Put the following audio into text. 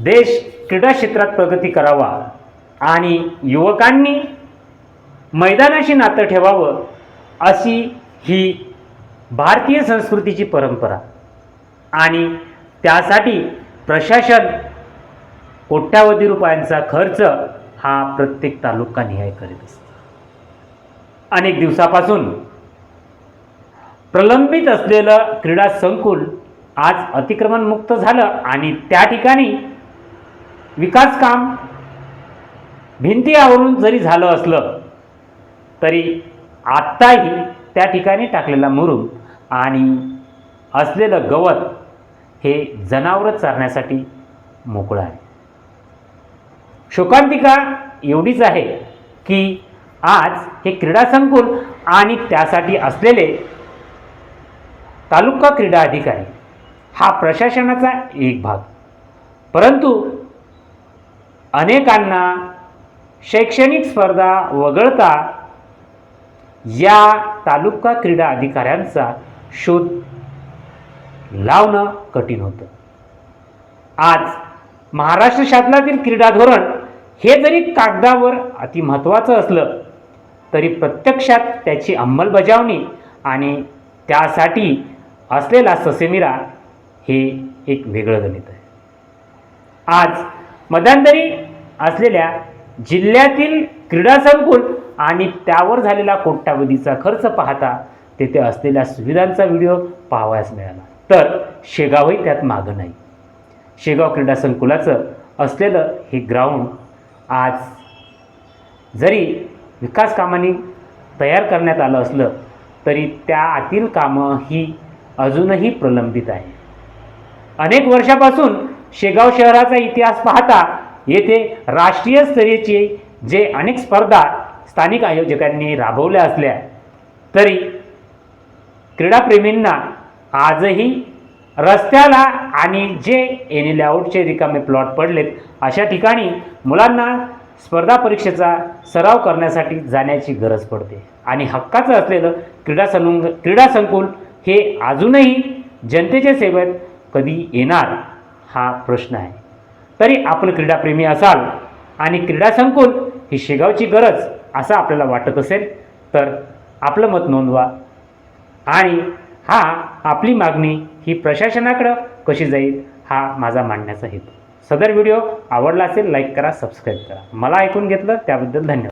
देश क्रीडा क्षेत्रात प्रगती करावा आणि युवकांनी मैदानाशी नातं ठेवावं अशी ही भारतीय संस्कृतीची परंपरा आणि त्यासाठी प्रशासन कोट्यावधी रुपयांचा खर्च हा प्रत्येक तालुकानिहाय करीत असतो. अनेक दिवसापासून प्रलंबित असलेलं क्रीडा संकुल आज अतिक्रमणमुक्त झालं आणि त्या ठिकाणी विकास काम भिंती आवरून जरी झालं असलं तरी आत्ताही त्या ठिकाणी टाकलेला मुरुम आणि असलेलं गवत हे जनावरं चरण्यासाठी मोकळं आहे. शोकांतिका एवढीच आहे की आज हे क्रीडा संकुल आणि त्यासाठी असलेले तालुका क्रीडा अधिकारी हा प्रशासनाचा एक भाग, परंतु अनेकांना शैक्षणिक स्पर्धा वगळता या तालुका क्रीडा अधिकाऱ्यांचा शोध लावणं कठीण होतं. आज महाराष्ट्र शासनातील क्रीडा धोरण हे जरी कागदावर अति महत्त्वाचं असलं तरी प्रत्यक्षात त्याची अंमलबजावणी आणि त्यासाठी असलेला ससेमिरा हे एक वेगळं गणित आहे. आज मध्यंतरी असलेल्या जिल्ह्यातील क्रीडा संकुल आणि त्यावर झालेला कोट्यावधीचा खर्च पाहता तेथे असलेल्या सुविधांचा व्हिडिओ पाहावयास मिळाला, तर शेगावही त्यात मागं नाही. शेगाव क्रीडा संकुलाचं असलेलं हे ग्राउंड आज जरी विकास कामांनी तयार करण्यात आलं असलं तरी त्या आतील कामं ही अजूनही प्रलंबित आहे. अनेक वर्षापासून शेगाव शहराचा इतिहास पाहता येथे राष्ट्रीय स्तरीयचे जे अनेक स्पर्धा स्थानिक आयोजकांनी राबवल्या असल्या तरी क्रीडाप्रेमींना आजही रस्त्याला आणि जे एनी लेआउटचे रिकामे प्लॉट पडलेत अशा ठिकाणी मुलांना स्पर्धा परीक्षेचा सराव करण्यासाठी जाण्याची गरज पडते आणि हक्काचं असलेलं क्रीडा संकुल हे अजूनही जनतेच्या सेवेत कधी येणार हा प्रश्न आहे. तरी आपण क्रीडाप्रेमी असाल आणि क्रीडा संकुल ही शेगावची गरज असं आपल्याला वाटत असेल तर आपलं मत नोंदवा आणि आपली मागणी ही प्रशासनाकडं कशी जाईल हा माझा मांडण्याचा हेतू. सदर व्हिडिओ आवडला असेल लाईक करा, सबस्क्राईब करा. मला ऐकून घेतलं त्याबद्दल धन्यवाद.